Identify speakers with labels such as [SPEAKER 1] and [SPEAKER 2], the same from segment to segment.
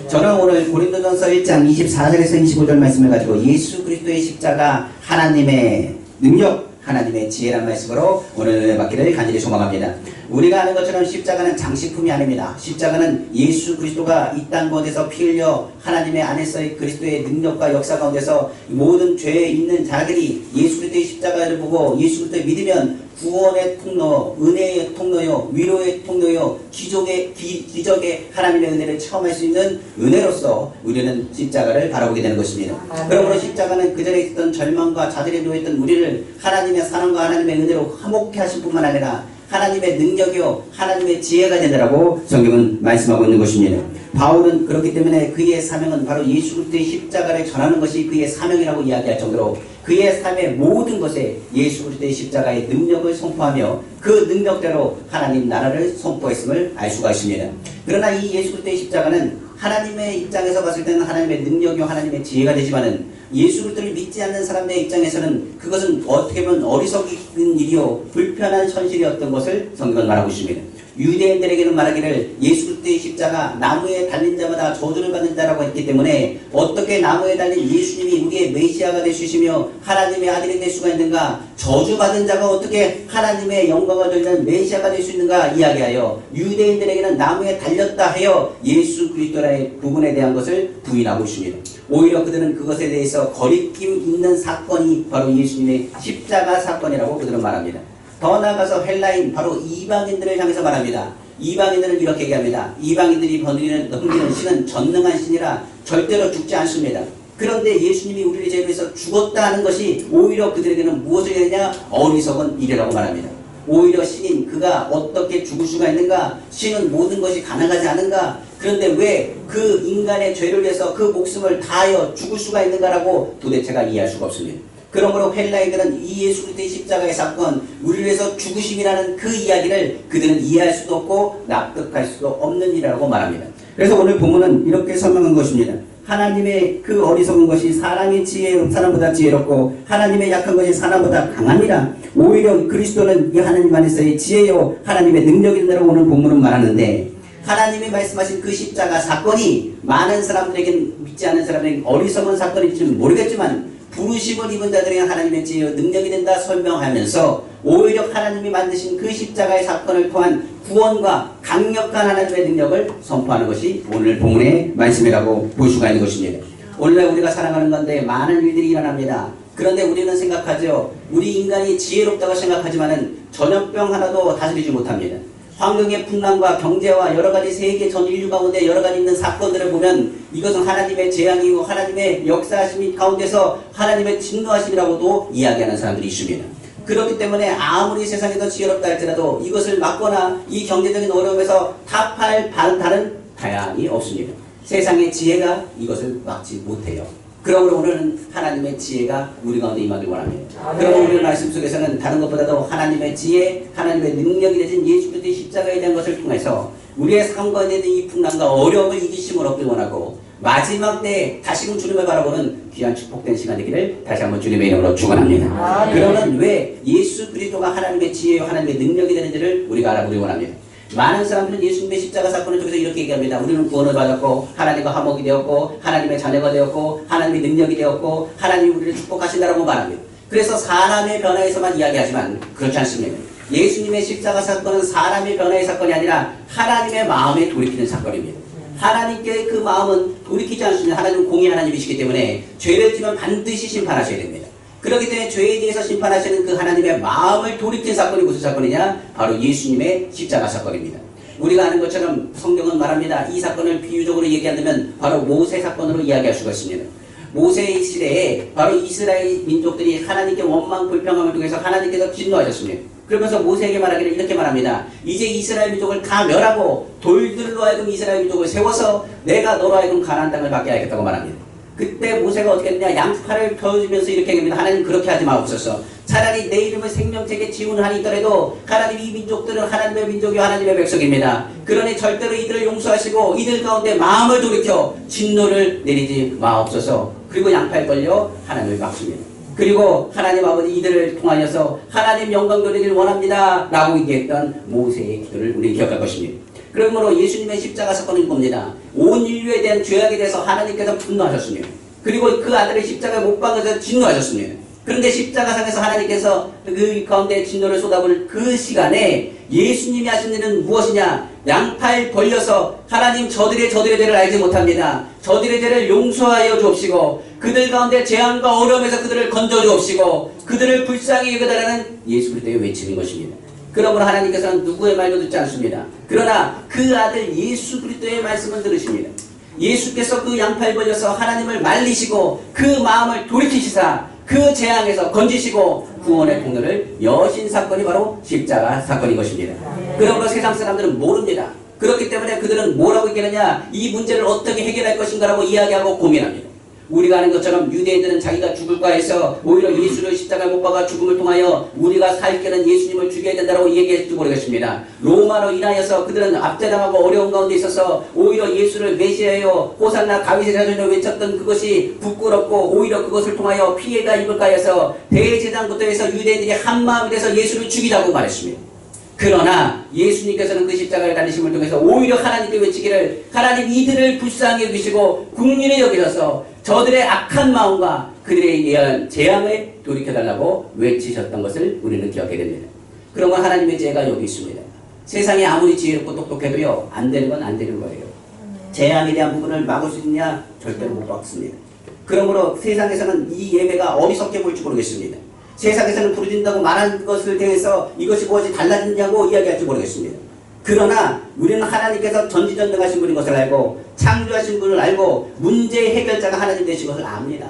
[SPEAKER 1] 저는 오늘 고린도전서 1장 24절에서 25절 말씀을 가지고 예수 그리스도의 십자가 하나님의 능력, 하나님의 지혜란 말씀으로 오늘 은혜 받기를 간절히 소망합니다. 우리가 아는 것처럼 십자가는 장식품이 아닙니다. 십자가는 예수 그리스도가 이 땅 가운데서 피 흘려 하나님의 안에서의 그리스도의 능력과 역사 가운데서 모든 죄에 있는 자들이 예수 그리스도의 십자가를 보고 예수 그리스도를 믿으면 구원의 통로, 은혜의 통로요, 위로의 통로요, 기적의 하나님의 은혜를 체험할 수 있는 은혜로서 우리는 십자가를 바라보게 되는 것입니다. 그러므로 십자가는 그 전에 있었던 절망과 좌절에 놓여있던 우리를 하나님의 사랑과 하나님의 은혜로 화목케 하실 뿐만 아니라 하나님의 능력이요 하나님의 지혜가 되느라고 성경은 말씀하고 있는 것입니다. 바울은 그렇기 때문에 그의 사명은 바로 예수 그리스도의 십자가를 전하는 것이 그의 사명이라고 이야기할 정도로 그의 삶의 모든 것에 예수 그리스도의 십자가의 능력을 선포하며 그 능력대로 하나님 나라를 선포했음을 알 수가 있습니다. 그러나 이 예수 그리스도의 십자가는 하나님의 입장에서 봤을 때는 하나님의 능력이요 하나님의 지혜가 되지만은 예수 그리스도를 믿지 않는 사람들의 입장에서는 그것은 어떻게 보면 어리석은 일이요 불편한 현실이었던 것을 성경은 말하고 있습니다. 유대인들에게는 말하기를 예수 그리스도의 십자가 나무에 달린 자마다 저주를 받는 자라고 했기 때문에 어떻게 나무에 달린 예수님이 우리의 메시아가 될 수 있으며 하나님의 아들이 될 수가 있는가, 저주받은 자가 어떻게 하나님의 영광을 돌리는 메시아가 될 수 있는가 이야기하여 유대인들에게는 나무에 달렸다 하여 예수 그리스도의 부분에 대한 것을 부인하고 있습니다. 오히려 그들은 그것에 대해서 거리낌 있는 사건이 바로 예수님의 십자가 사건이라고 그들은 말합니다. 더 나아가서 헬라인 바로 이방인들을 향해서 말합니다. 이방인들은 이렇게 얘기합니다. 이방인들이 섬기는 신은 전능한 신이라 절대로 죽지 않습니다. 그런데 예수님이 우리를 죄로 해서 죽었다 하는 것이 오히려 그들에게는 무엇을 했냐? 어리석은 일이라고 말합니다. 오히려 신인 그가 어떻게 죽을 수가 있는가? 신은 모든 것이 가능하지 않은가? 그런데 왜 그 인간의 죄를 위해서 그 목숨을 다하여 죽을 수가 있는가라고 도대체가 이해할 수가 없습니다. 그러므로 헬라인들은 이 예수 그리스도의 십자가의 사건, 우리를 위해서 죽으심이라는 그 이야기를 그들은 이해할 수도 없고 납득할 수도 없는 일이라고 말합니다. 그래서 오늘 본문은 이렇게 설명한 것입니다. 하나님의 그 어리석은 것이 사람보다 지혜롭고 하나님의 약한 것이 사람보다 강하니라. 오히려 그리스도는 이 하나님 안에서의 지혜요 하나님의 능력이 된다고 오늘 본문은 말하는데, 하나님이 말씀하신 그 십자가 사건이 많은 사람들에겐 믿지 않는 사람들에게 어리석은 사건일지는 모르겠지만 부르심을 입은 자들에게 하나님의 지혜와 능력이 된다 설명하면서 오히려 하나님이 만드신 그 십자가의 사건을 통한 구원과 강력한 하나님의 능력을 선포하는 것이 오늘 본문의 말씀이라고 볼 수가 있는 것입니다. 오늘날 우리가 살아가는 건데 많은 일들이 일어납니다. 그런데 우리는 생각하죠. 우리 인간이 지혜롭다고 생각하지만은 전염병 하나도 다스리지 못합니다. 환경의 풍랑과 경제와 여러가지 세계 전 인류 가운데 여러가지 있는 사건들을 보면 이것은 하나님의 재앙이고 하나님의 역사하심 가운데서 하나님의 진노하심이라고도 이야기하는 사람들이 있습니다. 그렇기 때문에 아무리 세상이 더 지혜롭다 할지라도 이것을 막거나 이 경제적인 어려움에서 타파할 다른 다양이 없습니다. 세상의 지혜가 이것을 막지 못해요. 그러므로 오늘은 하나님의 지혜가 우리 가운데 임하길 원합니다. 그러므로 오늘 말씀 속에서는 다른 것보다도 하나님의 지혜, 하나님의 능력이 되신 예수 그리스도의 십자가에 대한 것을 통해서 우리의 삶 가운데 있는 이 풍랑과 어려움을 이기심을 얻길 원하고 마지막 때에 다시금 주님을 바라보는 귀한 축복된 시간 되기를 다시 한번 주님의 이름으로 축원합니다. 그러면 왜 예수 그리스도가 하나님의 지혜와 하나님의 능력이 되는지를 우리가 알아보기 원합니다. 많은 사람들은 예수님의 십자가 사건을 통해서 이렇게 얘기합니다. 우리는 구원을 받았고 하나님과 화목이 되었고 하나님의 자녀가 되었고 하나님의 능력이 되었고 하나님이 우리를 축복하신다라고 말합니다. 그래서 사람의 변화에서만 이야기하지만 그렇지 않습니다. 예수님의 십자가 사건은 사람의 변화의 사건이 아니라 하나님의 마음에 돌이키는 사건입니다. 하나님께 그 마음은 돌이키지 않습니다. 하나님은 공의 하나님이시기 때문에 죄를 지면 반드시 심판하셔야 됩니다. 그렇기 때문에 죄에 대해서 심판하시는 그 하나님의 마음을 돌이킨 사건이 무슨 사건이냐? 바로 예수님의 십자가 사건입니다. 우리가 아는 것처럼 성경은 말합니다. 이 사건을 비유적으로 얘기한다면 바로 모세 사건으로 이야기할 수가 있습니다. 모세의 시대에 바로 이스라엘 민족들이 하나님께 원망 불평함을 통해서 하나님께서 진노하셨습니다. 그러면서 모세에게 말하기를 이렇게 말합니다. 이제 이스라엘 민족을 다 멸하고 돌들로 하여금 이스라엘 민족을 세워서 내가 너로 하여금 가나안 땅을 받게 하겠다고 말합니다. 그때 모세가 어떻게 했느냐? 양팔을 펴주면서 이렇게 얘기합니다. 하나님 그렇게 하지 마옵소서. 차라리 내 이름을 생명책에 지우는 한이 있더라도 하나님 이 민족들은 하나님의 민족이요 하나님의 백성입니다. 그러니 절대로 이들을 용서하시고 이들 가운데 마음을 돌이켜 진노를 내리지 마옵소서. 그리고 양팔 걸려 하나님을 막습니다. 그리고 하나님 아버지 이들을 통하여서 하나님 영광 돌리기를 원합니다 라고 얘기했던 모세의 기도를 우리는 기억할 것입니다. 그러므로 예수님의 십자가 사건은 겁니다. 온 인류에 대한 죄악에 대해서 하나님께서 분노하셨습니다. 그리고 그 아들의 십자가에 못 박아서 진노하셨습니다. 그런데 십자가상에서 하나님께서 그 가운데 진노를 쏟아부을 그 시간에 예수님이 하신 일은 무엇이냐? 양팔 벌려서 하나님 저들의 죄를 알지 못합니다. 저들의 죄를 용서하여 주옵시고 그들 가운데 재앙과 어려움에서 그들을 건져 주옵시고 그들을 불쌍히 여겨달라는 예수 그리스도의 외침인 것입니다. 그러므로 하나님께서는 누구의 말도 듣지 않습니다. 그러나 그 아들 예수 그리스도의 말씀은 들으십니다. 예수께서 그 양팔 벌려서 하나님을 말리시고 그 마음을 돌이키시사 그 재앙에서 건지시고 구원의 통로를 여신 사건이 바로 십자가 사건인 것입니다. 그러므로 세상 사람들은 모릅니다. 그렇기 때문에 그들은 뭐라고 얘기하느냐? 이 문제를 어떻게 해결할 것인가라고 이야기하고 고민합니다. 우리가 아는 것처럼 유대인들은 자기가 죽을까 해서 오히려 예수를 십자가에 못 박아 죽음을 통하여 우리가 살 길은 예수님을 죽여야 된다고 얘기했을지 모르겠습니다. 로마로 인하여서 그들은 압제당하고 어려운 가운데 있어서 오히려 예수를 메시아여 호산나 다윗의 자손을 외쳤던 그것이 부끄럽고 오히려 그것을 통하여 피해가 입을까 해서 대제사장부터 해서 유대인들이 한마음이 돼서 예수를 죽이자고 말했습니다. 그러나 예수님께서는 그 십자가를 달리심을 통해서 오히려 하나님께 외치기를 하나님 이들을 불쌍히 여기시고 국민에 여기셔서 저들의 악한 마음과 그들의 예한 재앙을 돌이켜달라고 외치셨던 것을 우리는 기억해야 됩니다. 그러면 하나님의 지혜가 여기 있습니다. 세상에 아무리 지혜롭고 똑똑해도요 안 되는 건 안 되는 거예요. 재앙에 대한 부분을 막을 수 있느냐? 절대로 못 막습니다. 그러므로 세상에서는 이 예배가 어리석게 보일지 모르겠습니다. 세상에서는 부르짖는다고 말한 것을 대해서 이것이 무엇이 달라졌냐고 이야기할지 모르겠습니다. 그러나 우리는 하나님께서 전지전능하신 분인 것을 알고 창조하신 분을 알고 문제 해결자가 하나님 되신 것을 압니다.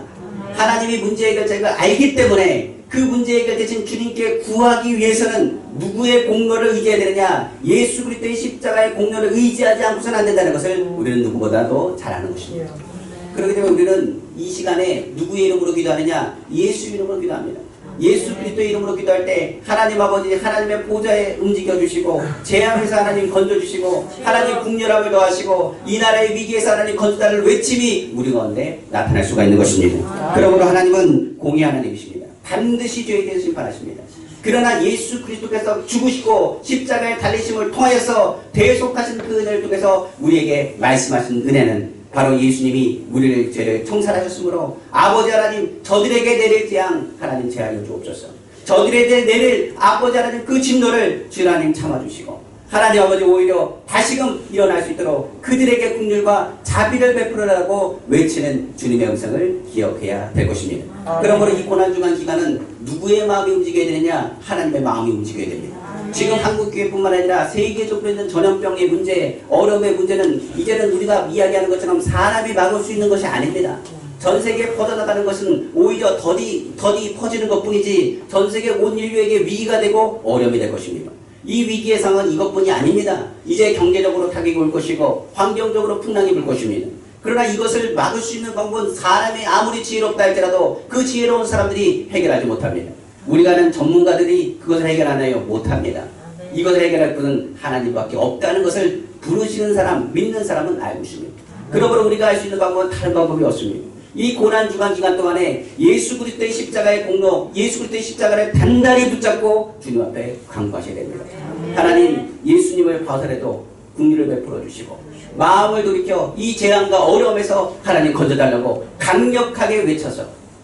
[SPEAKER 1] 하나님이 문제 해결자인 걸 알기 때문에 그 문제 해결 대신 주님께 구하기 위해서는 누구의 공로를 의지해야 되느냐? 예수 그리스도의 십자가의 공로를 의지하지 않고서는 안 된다는 것을 우리는 누구보다도 잘 아는 것입니다. 그렇기 때문에 우리는 이 시간에 누구의 이름으로 기도하느냐? 예수 이름으로 기도합니다. 예수 그리스도의 이름으로 기도할 때 하나님 아버지 하나님의 보좌에 움직여주시고 재앙에서 하나님 건져주시고 하나님 국률함을 더하시고 이 나라의 위기에서 하나님 건져달라는 외침이 우리 가운데 나타날 수가 있는 것입니다. 그러므로 하나님은 공의 하나님이십니다. 반드시 죄에 대해서 심판하십니다. 그러나 예수 그리스도께서 죽으시고 십자가에 달리심을 통하여서 대속하신 그 은혜를 통해서 우리에게 말씀하신 은혜는 바로 예수님이 우리를 죄를 청산하셨으므로 아버지 하나님 저들에게 내릴 재앙 하나님 제하여 주옵소서. 저들에게 내릴 아버지 하나님 그 진노를 주 하나님 참아주시고 하나님 아버지 오히려 다시금 일어날 수 있도록 그들에게 긍휼과 자비를 베풀으라고 외치는 주님의 음성을 기억해야 될 것입니다. 그러므로 이 고난중간 기간은 누구의 마음이 움직여야 되느냐? 하나님의 마음이 움직여야 됩니다. 지금 한국교회뿐만 아니라 세계적으로 있는 전염병의 문제, 어려움의 문제는 이제는 우리가 이야기하는 것처럼 사람이 막을 수 있는 것이 아닙니다. 전 세계에 퍼져나가는 것은 오히려 더디 퍼지는 것뿐이지 전 세계 온 인류에게 위기가 되고 어려움이 될 것입니다. 이 위기의 상은 이것뿐이 아닙니다. 이제 경제적으로 타격이 올 것이고 환경적으로 풍랑이 불 것입니다. 그러나 이것을 막을 수 있는 방법은 사람이 아무리 지혜롭다 할지라도 그 지혜로운 사람들이 해결하지 못합니다. 우리가 아는 전문가들이 그것을 해결하나요? 못합니다. 이것을 해결할 분은 하나님밖에 없다는 것을 부르시는 사람, 믿는 사람은 알고 있습니다. 그러므로 우리가 할 수 있는 방법은 다른 방법이 없습니다. 이 고난주간 기간 동안에 예수 그리스도의 십자가의 공로, 예수 그리스도의 십자가를 단단히 붙잡고 주님 앞에 간구하셔야 됩니다. 하나님, 예수님을 봐서라도 긍휼을 베풀어 주시고 마음을 돌이켜 이 재앙과 어려움에서 하나님 건져달라고 강력하게 외쳐서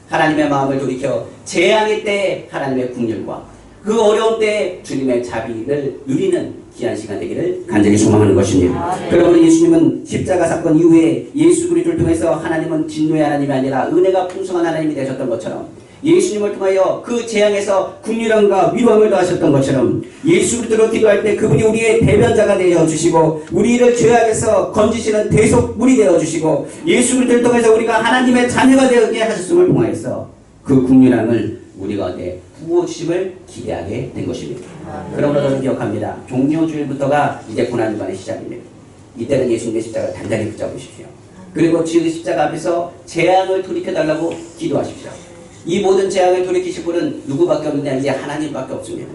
[SPEAKER 1] 하나님의 마음을 돌이켜 재앙의 때에 하나님의 긍휼과 그 어려운 때에 주님의 자비를 누리는 귀한 시간 되기를 간절히 소망하는 것입니다. 그러므로 예수님은 십자가 사건 이후에 예수 그리스도를 통해서 하나님은 진노의 하나님이 아니라 은혜가 풍성한 하나님이 되셨던 것처럼 예수님을 통하여 그 재앙에서 긍휼함과 위로함을 더하셨던 것처럼 예수 그리스도로 기도할 때 그분이 우리의 대변자가 되어 주시고 우리를 죄악에서 건지시는 대속물이 되어 주시고 예수 그리스도를 통해서 우리가 하나님의 자녀가 되게 하셨음을 통하여서 그 긍휼함을 우리 가운데 부어주심을 기대하게 된 것입니다. 그러므로 저는 기억합니다. 종료주일부터가 이제 고난주간의 시작입니다. 이때는 예수님의 십자가를 단단히 붙잡으십시오. 그리고 그 십자가 앞에서 재앙을 돌이켜달라고 기도하십시오. 이 모든 재앙을 돌이키실 분은 누구밖에 없느냐? 이제 하나님밖에 없습니다.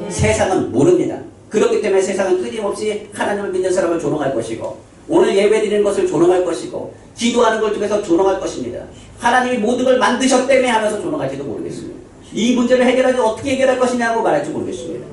[SPEAKER 1] 세상은 모릅니다. 그렇기 때문에 세상은 끊임없이 하나님을 믿는 사람을 조롱할 것이고 오늘 예배드리는 것을 조롱할 것이고 기도하는 걸 통해서 조롱할 것입니다. 하나님이 모든 걸 만드셨다며 하면서 조롱할지도 모르겠습니다. 이 문제를 해결하지 어떻게 해결할 것이냐고 말할지 모르겠습니다.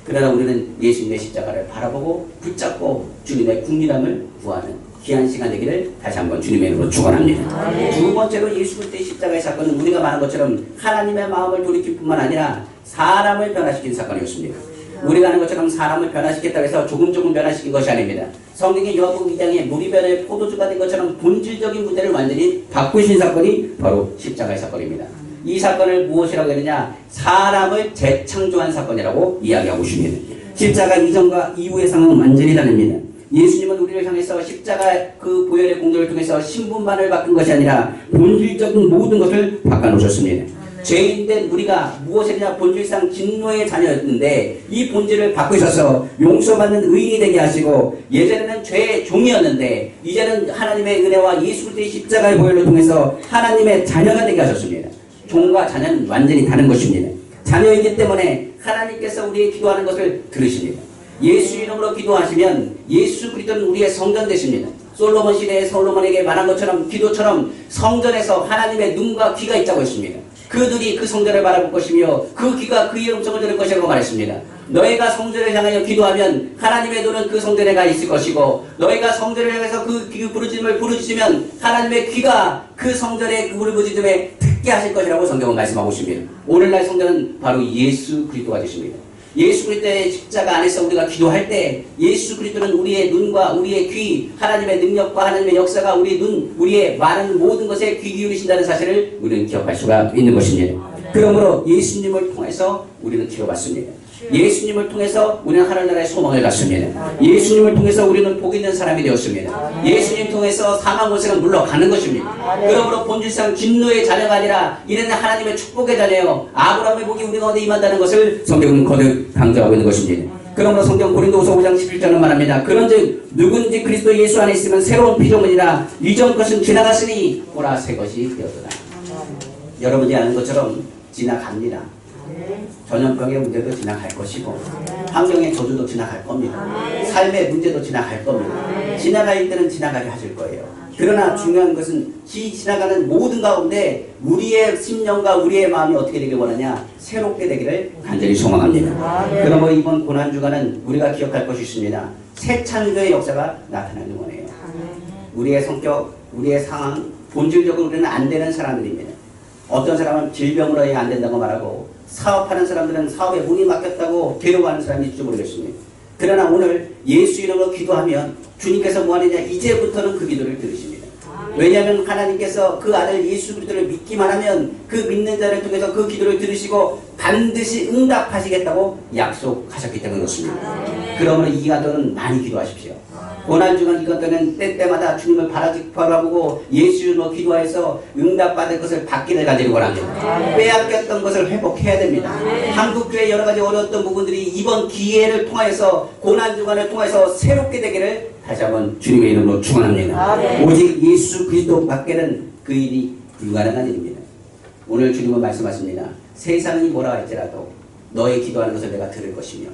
[SPEAKER 1] 그러나 우리는 예수님의 십자가를 바라보고 붙잡고 주님의 국률함을 구하는 귀한 시간 되기를 다시 한번 주님의 이름으로 축원합니다. 두 번째로 예수 그리스도의 십자가의 사건은 우리가 말한 것처럼 하나님의 마음을 돌이킬 뿐만 아니라 사람을 변화시킨 사건이었습니다. 우리가 아는 것처럼 사람을 변화시켰다고 해서 조금 변화시킨 것이 아닙니다. 성경의 요한복음 2장에 물이 변해 포도주가 된 것처럼 본질적인 문제를 완전히 바꾸신 사건이 바로 십자가의 사건입니다. 이 사건을 무엇이라고 했느냐? 사람을 재창조한 사건이라고 이야기하고 있습니다. 십자가 이전과 이후의 상황은 완전히 다릅니다. 예수님은 우리를 향해서 십자가 그 보혈의 공로를 통해서 신분만을 바꾼 것이 아니라 본질적인 모든 것을 바꿔놓으셨습니다. 죄인된 우리가 무엇이냐? 본질상 진노의 자녀였는데 이 본질을 바꾸셔서 용서받는 의인이 되게 하시고, 예전에는 죄의 종이었는데 이제는 하나님의 은혜와 예수 그리스도의 십자가의 보혈을 통해서 하나님의 자녀가 되게 하셨습니다. 종과 자녀는 완전히 다른 것입니다. 자녀이기 때문에 하나님께서 우리의 기도하는 것을 들으십니다. 예수 이름으로 기도하시면 예수 그리스도는 우리의 성전 되십니다. 솔로몬 시대에 솔로몬에게 말한 것처럼 기도처럼 성전에서 하나님의 눈과 귀가 있다고 했습니다. 그 눈이 그 성전을 바라볼 것이며 그 귀가 그의 음성을 들을 것이라고 말했습니다. 너희가 성전을 향하여 기도하면 하나님의 눈은 그 성전에 가 있을 것이고, 너희가 성전을 향해서 그 부르짖음을 부르짖으면 하나님의 귀가 그 성전의 그 부르짖음에 듣게 하실 것이라고 성경은 말씀하고 있습니다. 오늘날 성전은 바로 예수 그리스도가 되십니다. 예수 그리스도의 십자가 안에서 우리가 기도할 때 예수 그리스도는 우리의 눈과 우리의 귀, 하나님의 능력과 하나님의 역사가 우리의 눈, 우리의 많은 모든 것에 귀 기울이신다는 사실을 우리는 기억할 수가 있는 것입니다. 그러므로 예수님을 통해서 우리는 치료받습니다. 예수님을 통해서 우리는 하늘나라의 소망을 갖습니다. 예수님을 통해서 우리는 복 있는 사람이 되었습니다. 예수님 통해서 사망 권세가 물러가는 것입니다. 그러므로 본질상 진노의 자녀가 아니라 이는 하나님의 축복의 자녀요, 아브라함의 복이 우리 가운데 임한다는 것을 성경은 거듭 강조하고 있는 것입니다. 그러므로 성경 고린도후서 5장 11절은 말합니다. 그런즉 누구든지 그리스도 예수 안에 있으면 새로운 피조물이라, 이전 것은 지나갔으니 보라 새 것이 되었도다. 여러분이 아는 것처럼 지나갑니다. 전염병의 문제도 지나갈 것이고, 환경의 저주도 지나갈 겁니다. 삶의 문제도 지나갈 겁니다. 지나갈 일들은 지나가게 하실 거예요. 그러나 중요한 것은 지나가는 모든 가운데 우리의 심령과 우리의 마음이 어떻게 되길 원하냐? 새롭게 되기를 간절히 소망합니다. 그러므로 이번 고난주간은 우리가 기억할 것이 있습니다. 새 창조의 역사가 나타나는 거네요. 우리의 성격, 우리의 상황, 본질적으로 우리는 안 되는 사람들입니다. 어떤 사람은 질병으로 안 된다고 말하고, 사업하는 사람들은 사업에 문이 막혔다고 괴로워하는 사람이 있을지 모르겠습니다. 그러나 오늘 예수 이름으로 기도하면 주님께서 뭐하느냐? 이제부터는 그 기도를 들으십니다. 왜냐하면 하나님께서 그 아들 예수 그리스도를 믿기만 하면 그 믿는 자를 통해서 그 기도를 들으시고 반드시 응답하시겠다고 약속하셨기 때문에 그렇습니다. 그러므로 이 기도는 많이 기도하십시오. 고난주간 이것들은 때때마다 주님을 바라보고 예수 이름으로 기도해서 응답받을 것을 받기를 간절히 원합니다. 빼앗겼던 것을 회복해야 됩니다. 한국교회 여러 가지 어려웠던 부분들이 이번 기회를 통해서, 고난주간을 통해서 새롭게 되기를 다시 한번 주님의 이름으로 축원합니다. 오직 예수 그리스도 밖에는 그 일이 불가능한 일입니다. 오늘 주님은 말씀하십니다. 세상이 뭐라 할지라도 너의 기도하는 것을 내가 들을 것이며,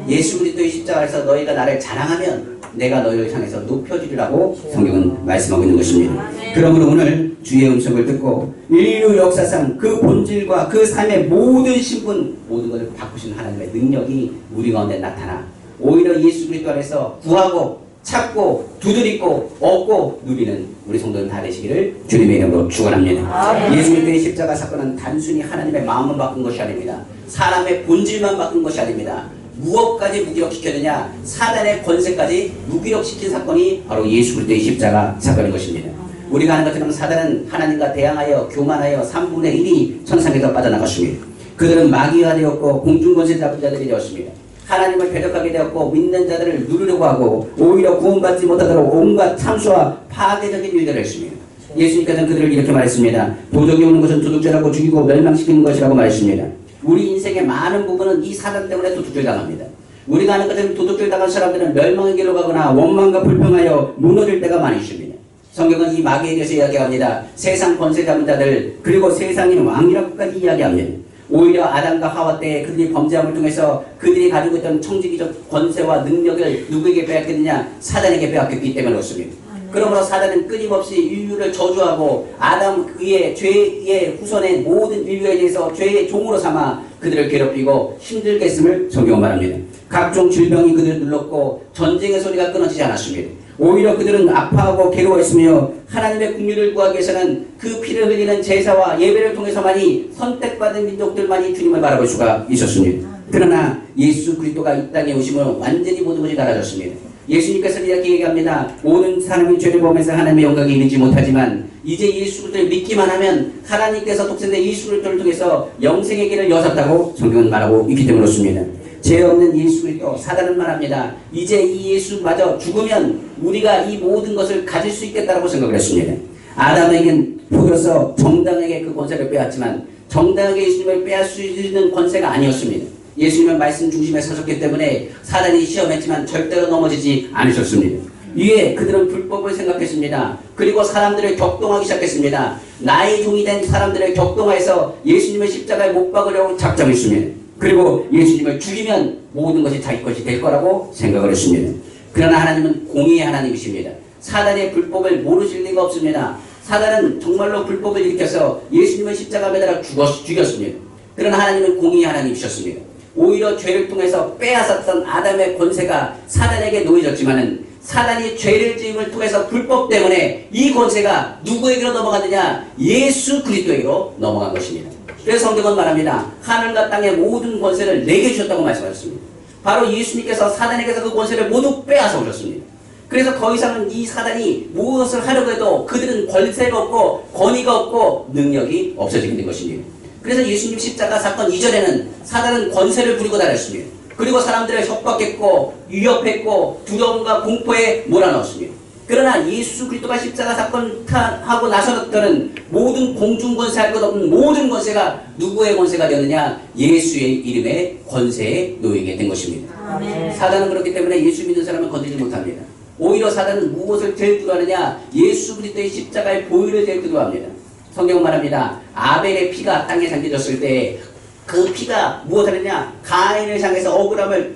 [SPEAKER 1] 예수 그리스도의 십자가에서 너희가 나를 자랑하면 내가 너희를 향해서 높여주리라고 성경은 말씀하고 있는 것입니다. 그러므로 오늘 주의 음성을 듣고 인류 역사상 그 본질과 그 삶의 모든 신분, 모든 것을 바꾸신 하나님의 능력이 우리 가운데 나타나 오히려 예수 그리스도 안에서 구하고 찾고 두드리고 얻고 누리는 우리 성도는 다 되시기를 주님의 이름으로 축원합니다. 예수 그리스도의 십자가 사건은 단순히 하나님의 마음을 바꾼 것이 아닙니다. 사람의 본질만 바꾼 것이 아닙니다. 무엇까지 무기력시켰느냐? 사단의 권세까지 무기력시킨 사건이 바로 예수 그리스도의 십자가 사건인 것입니다. 우리가 아는 것처럼 사단은 하나님과 대항하여 교만하여 3분의 1이 천상에서 빠져나갔습니다. 그들은 마귀가 되었고 공중권세 잡은 자들이 되었습니다. 하나님을 배척하게 되었고 믿는 자들을 누르려고 하고 오히려 구원받지 못하도록 온갖 참수와 파괴적인 일들을 했습니다. 예수님께서는 그들을 이렇게 말했습니다. 도적이 오는 것은 도둑질하고 죽이고 멸망시키는 것이라고 말했습니다. 우리 인생의 많은 부분은 이 사단 때문에 도둑질 당합니다. 우리가 아는 것처럼 도둑질 당한 사람들은 멸망의 길로 가거나 원망과 불평하여 무너질 때가 많이 있습니다. 성경은 이 마귀에 대해서 이야기합니다. 세상 권세 잡은 자들, 그리고 세상인 왕이라고까지 이야기합니다. 오히려 아담과 하와 때 그들이 범죄함을 통해서 그들이 가지고 있던 청지기적 권세와 능력을 누구에게 빼앗겼느냐? 사단에게 빼앗겼기 때문에 그렇습니다. 그러므로 사단은 끊임없이 인류를 저주하고 아담 그의 죄의 후손의 모든 인류에 대해서 죄의 종으로 삼아 그들을 괴롭히고 힘들게 했음을 성경은 말합니다. 각종 질병이 그들을 눌렀고 전쟁의 소리가 끊어지지 않았습니다. 오히려 그들은 아파하고 괴로워했으며 하나님의 긍휼을 구하기 위해서는 그 피를 흘리는 제사와 예배를 통해서만이 선택받은 민족들만이 주님을 바라볼 수가 있었습니다. 그러나 예수 그리스도가 이 땅에 오심은 완전히 모든 것이 달라졌습니다. 예수님께서는 이렇게 얘기합니다. 모든 사람이 죄를 범해서 하나님의 영광에 이르지 못하지만 이제 예수 그리스도를 믿기만 하면 하나님께서 독생자 예수 그리스도를 통해서 영생의 길을 여셨다고 성경은 말하고 있기 때문에 그렇습니다. 죄 없는 예수 그리스도, 사단은 말합니다. 이제 이 예수마저 죽으면 우리가 이 모든 것을 가질 수 있겠다고 생각을 했습니다. 아담에겐 속여서 정당에게 그 권세를 빼앗지만 정당하게 예수님을 빼앗을 수 있는 권세가 아니었습니다. 예수님은 말씀 중심에 서셨기 때문에 사단이 시험했지만 절대로 넘어지지 않으셨습니다. 이에 그들은 불법을 생각했습니다. 그리고 사람들을 격동하기 시작했습니다. 나의 종이 된 사람들을 격동하여서 예수님을 십자가에 못 박으려고 작정했습니다. 그리고 예수님을 죽이면 모든 것이 자기 것이 될 거라고 생각을 했습니다. 그러나 하나님은 공의의 하나님이십니다. 사단의 불법을 모르실 리가 없습니다. 사단은 정말로 불법을 일으켜서 예수님을 십자가 매달아 죽였습니다. 그러나 하나님은 공의의 하나님이셨습니다. 오히려 죄를 통해서 빼앗았던 아담의 권세가 사단에게 놓여졌지만은 사단이 죄를 지음을 통해서 불법 때문에 이 권세가 누구에게로 넘어갔느냐? 예수 그리스도에게로 넘어간 것입니다. 그래서 성경은 말합니다. 하늘과 땅의 모든 권세를 내게 주셨다고 말씀하셨습니다. 바로 예수님께서 사단에게서 그 권세를 모두 빼앗아 오셨습니다. 그래서 더 이상은 이 사단이 무엇을 하려고 해도 그들은 권세가 없고 권위가 없고 능력이 없어지게 된 것입니다. 그래서 예수님 십자가 사건 이전에는 사단은 권세를 부리고 다녔습니다. 그리고 사람들을 협박했고 위협했고 두려움과 공포에 몰아넣었습니다. 그러나 예수 그리스도가 십자가 사건 하고 나서부터는 모든 공중권세 할 것 없는 모든 권세가 누구의 권세가 되느냐? 예수의 이름의 권세에 놓이게 된 것입니다. 아멘. 사단은 그렇기 때문에 예수 믿는 사람은 건드리지 못합니다. 오히려 사단은 무엇을 제일 두려워하느냐? 예수 그리스도의 십자가의 보혈을 제일 두려워합니다. 성경은 말합니다. 아벨의 피가 땅에 담겨졌을 때 그 피가 무엇을 했냐? 가인을 향해서 억울함을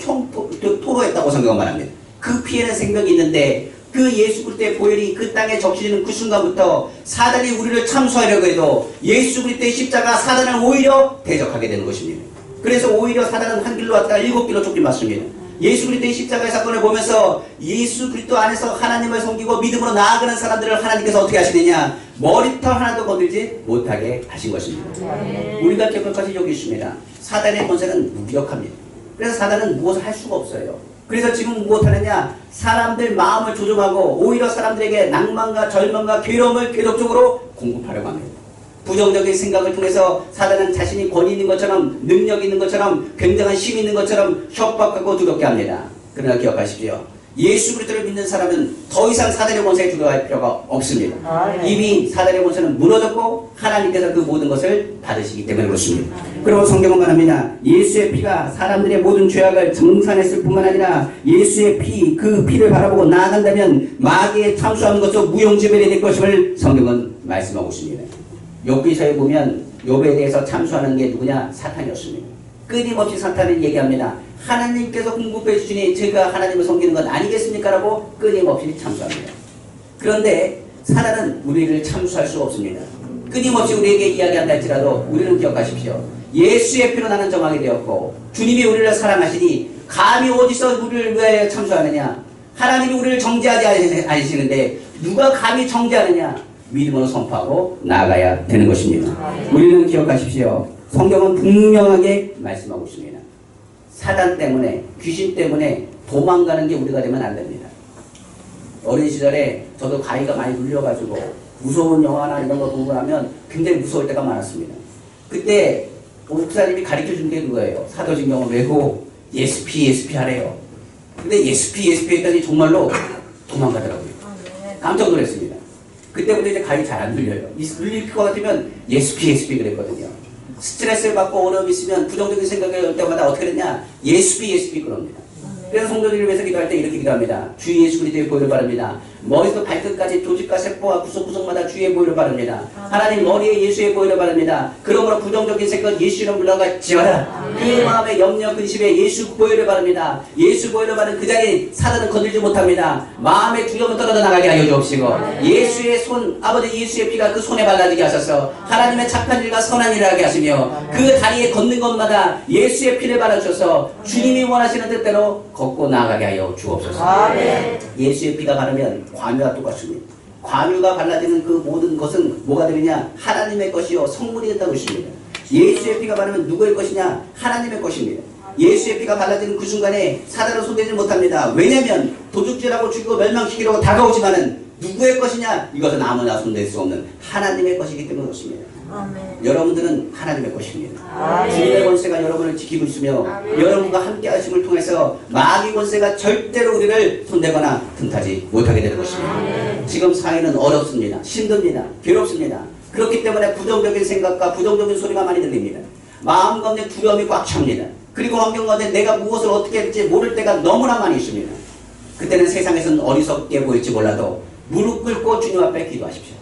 [SPEAKER 1] 토로했다고 성경은 말합니다. 그 피에는 생명이 있는데 그 예수 그리스도의 보혈이 그 땅에 적시는 그 순간부터 사단이 우리를 참수하려고 해도 예수 그리스도의 십자가 사단을 오히려 대적하게 되는 것입니다. 그래서 오히려 사단은 한 길로 왔다가 7길로 쫓겨났습니다. 예수 그리스도의 십자가의 사건을 보면서 예수 그리스도 안에서 하나님을 섬기고 믿음으로 나아가는 사람들을 하나님께서 어떻게 하시느냐? 머리털 하나도 건들지 못하게 하신 것입니다. 우리가 기억할 것이 여기 있습니다. 사단의 권세는 무기력합니다. 그래서 사단은 무엇을 할 수가 없어요. 그래서 지금 무엇하느냐? 사람들 마음을 조종하고 오히려 사람들에게 낭만과 절망과 괴로움을 계속적으로 공급하려고 합니다. 부정적인 생각을 통해서 사단은 자신이 권위 있는 것처럼 능력 있는 것처럼 굉장한 힘이 있는 것처럼 협박하고 두렵게 합니다. 그러나 기억하십시오. 예수 그리스도를 믿는 사람은 더 이상 사단의 권세에 두려워할 필요가 없습니다. 이미 사단의 권세는 무너졌고 하나님께서 그 모든 것을 받으시기 때문에 그렇습니다. 그리고 성경은 말합니다. 예수의 피가 사람들의 모든 죄악을 정산했을 뿐만 아니라 예수의 피, 그 피를 바라보고 나아간다면 마귀에 참수하는 것도 무용지물이 될 것임을 성경은 말씀하고 있습니다. 욥기서에 보면 욥에 대해서 참수하는 게 누구냐? 사탄이었습니다. 끊임없이 사탄을 얘기합니다. 하나님께서 공급해 주시니 제가 하나님을 섬기는 건 아니겠습니까? 라고 끊임없이 참수합니다. 그런데 사단은 우리를 참수할 수가 없습니다. 끊임없이 우리에게 이야기한다 할지라도 우리는 기억하십시오. 예수의 피로 나는 정하게 되었고 주님이 우리를 사랑하시니 감히 어디서 우리를 위하여 참수하느냐? 하나님이 우리를 정죄하지 않으시는데 누가 감히 정죄하느냐? 믿음으로 선포하고 나아가야 되는 것입니다. 우리는 기억하십시오. 성경은 분명하게 말씀하고 있습니다. 사단 때문에 귀신 때문에 도망가는 게 우리가 되면 안 됩니다. 어린 시절에 저도 가위가 많이 눌려가지고 무서운 영화나 이런 거 보고 나면 굉장히 무서울 때가 많았습니다. 그때 목사님이 가르쳐 준 게 그거예요. 사도신경을 외고 ESP 하래요. 근데 ESP 했더니 정말로 도망가더라고요. 깜짝 놀랐습니다. 그때부터 이제 가위 잘 안 눌려요. 눌릴 것 같으면 ESP 그랬거든요. 스트레스를 받고 어려움이 있으면 부정적인 생각이 올 때마다 어떻게 되냐? ESP 그럽니다. 그래서 성도들을 위해서 기도할 때 이렇게 기도합니다. 주 예수 그리스도의 보혈을 바랍니다. 머리부터 발끝까지 조직과 세포와 구석구석마다 주의 보혈을 바릅니다. 하나님 머리에 예수의 보혈을 바릅니다. 그러므로 부정적인 생각 예수로 물러갈지어다. 그 마음의 염려 근심에 예수 보혈을 바릅니다. 예수 보혈을 바른 그 자리 사단은 건들지 못합니다. 마음의 두려움은 떨어져 나가게 하여 주옵시고 예수의 손 아버지 예수의 피가 그 손에 발라지게 하셔서 하나님의 착한 일과 선한 일을 하게 하시며 그 다리에 걷는 것마다 예수의 피를 발라주셔서 주님이 원하시는 뜻대로 걷고 나아가게 하여 주옵소서. 예수의 피가 바르면 관유와 똑같습니다. 관유가 발라지는 그 모든 것은 뭐가 되느냐? 하나님의 것이요 성물이 된다고 했습니다. 예수의 피가 바르면 누구의 것이냐? 하나님의 것입니다. 예수의 피가 발라지는 그 순간에 사단을 손대지 못합니다. 왜냐하면 도둑질하고 죽이고 멸망시키려고 다가오지만은 누구의 것이냐? 이것은 아무나 손댈 수 없는 하나님의 것이기 때문에 그렇습니다. 여러분들은 하나님의 것입니다. 주님의 권세가 여러분을 지키고 있으며 여러분과 함께 하심을 통해서 마귀 권세가 절대로 우리를 손대거나 틈타지 못하게 되는 것입니다. 지금 사회는 어렵습니다. 힘듭니다. 괴롭습니다. 그렇기 때문에 부정적인 생각과 부정적인 소리가 많이 들립니다. 마음 가운데 두려움이 꽉 찹니다. 그리고 환경 가운데 내가 무엇을 어떻게 할지 모를 때가 너무나 많이 있습니다. 그때는 세상에서는 어리석게 보일지 몰라도 무릎 꿇고 주님 앞에 기도하십시오.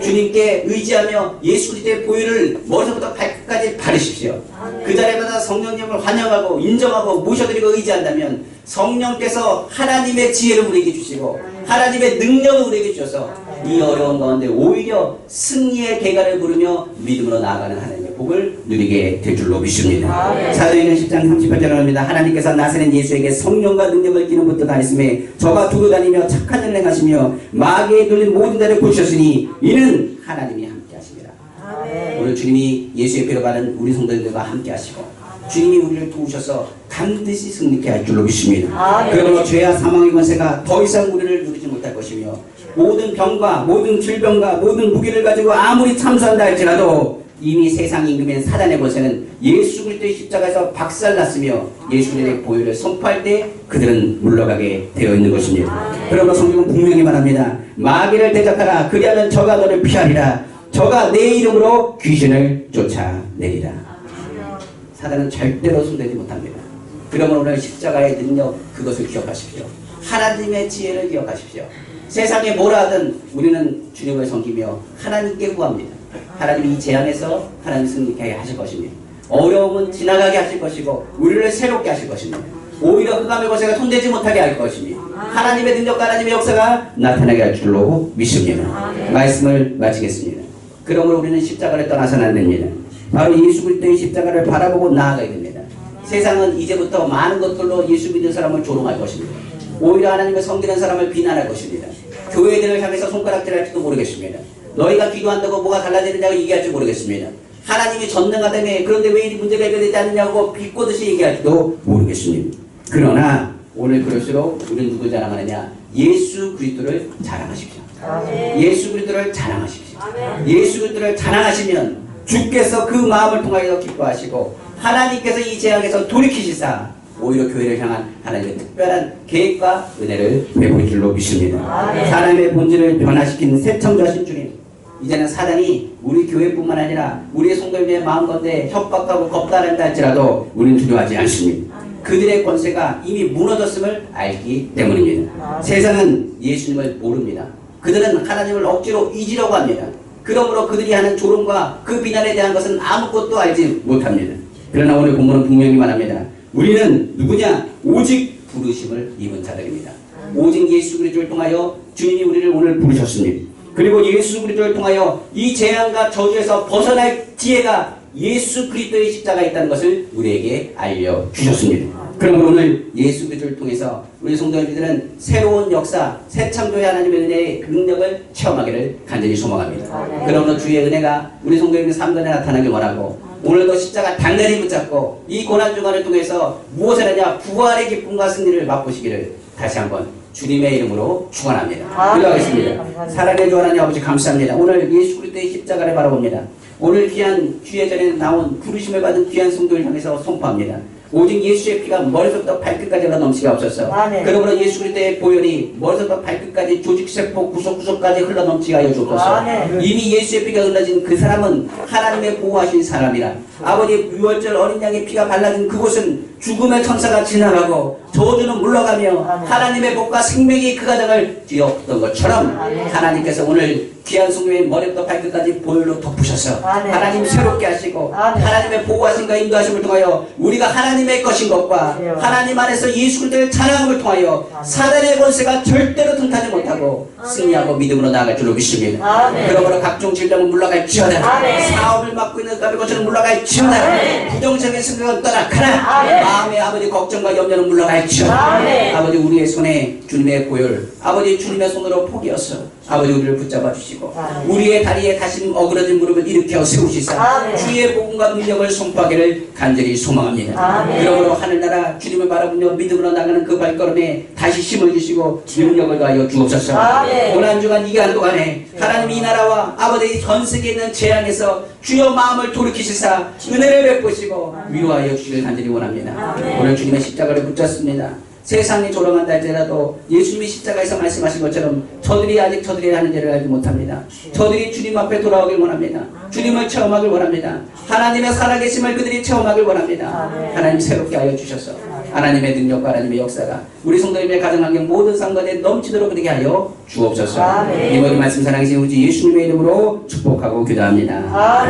[SPEAKER 1] 주님께 의지하며 예수 그리스도의 보혈을 머리부터 발끝까지 바르십시오. 그 자리마다 성령님을 환영하고 인정하고 모셔드리고 의지한다면 성령께서 하나님의 지혜를 우리에게 주시고 하나님의 능력을 우리에게 주셔서 이 어려운 가운데 오히려 승리의 계가를 부르며 믿음으로 나아가는 하나님의 복을 누리게 될 줄로 믿습니다. 사도행전 10장 38절을 합니다. 하나님께서 나사렛 예수에게 성령과 능력을 기름 붓듯 하였으며 저가 두루 다니며 착한 일을 행하시며 마귀에 눌린 모든 자를 고치셨으니 이는 하나님이 함께 하시리라. 오늘 주님이 예수의 피로 바른 우리 성도들과 함께 하시고 주님이 우리를 도우셔서 반드시 승리케 할 줄로 믿습니다. 그러므로 죄와 사망의 권세가 더 이상 우리를 누리지 못할 것이며 모든 병과 모든 질병과 모든 무기를 가지고 아무리 참수한다 할지라도 이미 세상 임금인 사단의 권세는 예수 그리스도의 십자가에서 박살났으며 예수 그리스도의 보혈을 선포할 때 그들은 물러가게 되어 있는 것입니다. 그러므로 성경은 분명히 말합니다. 마귀를 대적하라. 그리하면 저가 너를 피하리라. 저가 내 이름으로 귀신을 쫓아내리라. 사단은 절대로 손대지 못합니다. 그러므로 오늘 십자가의 능력 그것을 기억하십시오. 하나님의 지혜를 기억하십시오. 세상에 뭐라 하든 우리는 주님을 섬기며 하나님께 구합니다. 하나님이 이 재앙에서 하나님 승리케 하실 것입니다. 어려움은 지나가게 하실 것이고 우리를 새롭게 하실 것입니다. 오히려 흑암의 권세가 손대지 못하게 할 것입니다. 하나님의 능력과 하나님의 역사가 나타나게 할 줄로 믿습니다. 말씀을 마치겠습니다. 그러므로 우리는 십자가를 떠나서는 안 됩니다. 바로 예수 그리스도의 십자가를 바라보고 나아가야 됩니다. 세상은 이제부터 많은 것들로 예수 믿는 사람을 조롱할 것입니다. 오히려 하나님을 섬기는 사람을 비난할 것입니다. 교회들을 향해서 손가락질할지도 모르겠습니다. 너희가 기도한다고 뭐가 달라지느냐고 얘기할지 모르겠습니다. 하나님이 전능하다며 그런데 왜 이 문제가 해결되지 않느냐고 비꼬듯이 얘기할지도 모르겠습니다. 그러나 오늘 그럴수록 우리는 누굴 자랑하느냐? 예수 그리스도를 자랑하십시오. 예수 그리스도를 자랑하십시오. 예수 그리스도를 자랑하시면 주께서 그 마음을 통하여 기뻐하시고 하나님께서 이 재앙에서 돌이키시사 오히려 교회를 향한 하나님의 특별한 계획과 은혜를 베풀 줄로 믿습니다. 사람의 본질을 변화시킨 새 창조하신 주님, 이제는 사단이 우리 교회뿐만 아니라 우리의 성도님의 마음 가운데 협박하고 겁탈한다 할지라도 우리는 두려워하지 않습니다. 그들의 권세가 이미 무너졌음을 알기 때문입니다. 세상은 예수님을 모릅니다. 그들은 하나님을 억지로 잊으려고 합니다. 그러므로 그들이 하는 조롱과 그 비난에 대한 것은 아무것도 알지 못합니다. 그러나 오늘 본문은 분명히 말합니다. 우리는 누구냐? 오직 부르심을 입은 자들입니다. 오직 예수 그리스도를 통하여 주님이 우리를 오늘 부르셨습니다. 그리고 예수 그리스도를 통하여 이 재앙과 저주에서 벗어날 지혜가 예수 그리스도의 십자가에 있다는 것을 우리에게 알려주셨습니다. 그러므로 오늘 예수 그리스도를 통해서 우리 성도님들은 새로운 역사, 새 창조의 하나님의 은혜의 능력을 체험하기를 간절히 소망합니다. 그러므로 주의 은혜가 우리 성도님의 삶 가운데 나타나길 원하고 오늘도 십자가 단단히 붙잡고 이 고난주간을 통해서 무엇을 하냐? 부활의 기쁨과 승리를 맛보시기를 다시 한번 주님의 이름으로 축원합니다. 기도하겠습니다. 사랑의 주 하나님 아버지 감사합니다. 오늘 예수 그리스도의 십자가를 바라봅니다. 오늘 귀한 주의 전에 나온 부르심을 받은 귀한 성도를 향해서 선포합니다. 오직 예수의 피가 머리부터 발끝까지 흘러 넘치게 하옵소서. 그러므로 예수 그리스도의 보혈이 머리부터 발끝까지 조직세포 구석구석까지 흘러 넘치게 하여 주옵소서. 이미 예수의 피가 흘러진 그 사람은 하나님의 보호하신 사람이라 아버지 유월절 어린 양의 피가 발라진 그곳은 죽음의 천사가 지나가고 저주는 물러가며 하나님의 복과 생명이 그 가정을 뒤엎던 것처럼 하나님께서 오늘 귀한 성도의 머리부터 발끝까지 보혈로 덮으셔서 하나님 새롭게 하시고 하나님의 보호하심과 인도하심을 통하여 우리가 하나님의 것인 것과 하나님 안에서 예수 그리스도의 자랑함을 통하여 사단의 권세가 절대로 등타지 못하고 승리하고 믿음으로 나아갈 줄로 믿습니다. 그러므로 각종 질병은 물러갈지어다. 사업을 맡고 있는 까비 것처럼 물러갈지어다. 부정적인 생각은 떠나가라. 마음의 아버지 걱정과 염려는 물러갈지어다. 아버지 우리의 손에 주님의 보혈, 아버지 주님의 손으로 포기어서 아버지 우리를 붙잡아 주시고 우리의 다리에 다시 어그러진 무릎을 일으켜 세우시사 주의 복음과 능력을 선포하기를 간절히 소망합니다. 그러므로 하늘나라 주님을 바라보며 믿음으로 나가는 그 발걸음에 다시 힘을 주시고 능력을 가하여 주옵소서. 고난 주간 이 기간 동안에 하나님 이 나라와 아버지 전 세계에 있는 재앙에서 주여 마음을 돌이키시사 은혜를 베푸시고 위로하여 주시길 간절히 원합니다. 오늘 주님의 십자가를 붙잡습니다. 세상이 조롱한다 할지라도 예수님이 십자가에서 말씀하신 것처럼 저들이 아직 저들이 하는 죄를 알지 못합니다. 저들이 주님 앞에 돌아오길 원합니다. 주님을 체험하길 원합니다. 하나님의 살아계심을 그들이 체험하길 원합니다. 하나님 새롭게 하여 주셔서 하나님의 능력과 하나님의 역사가 우리 성도님의 가정환경 모든 상관에 넘치도록 그렇게 하여 주옵소서. 이 모든 말씀 사랑하신 우리 예수님의 이름으로 축복하고 기도합니다.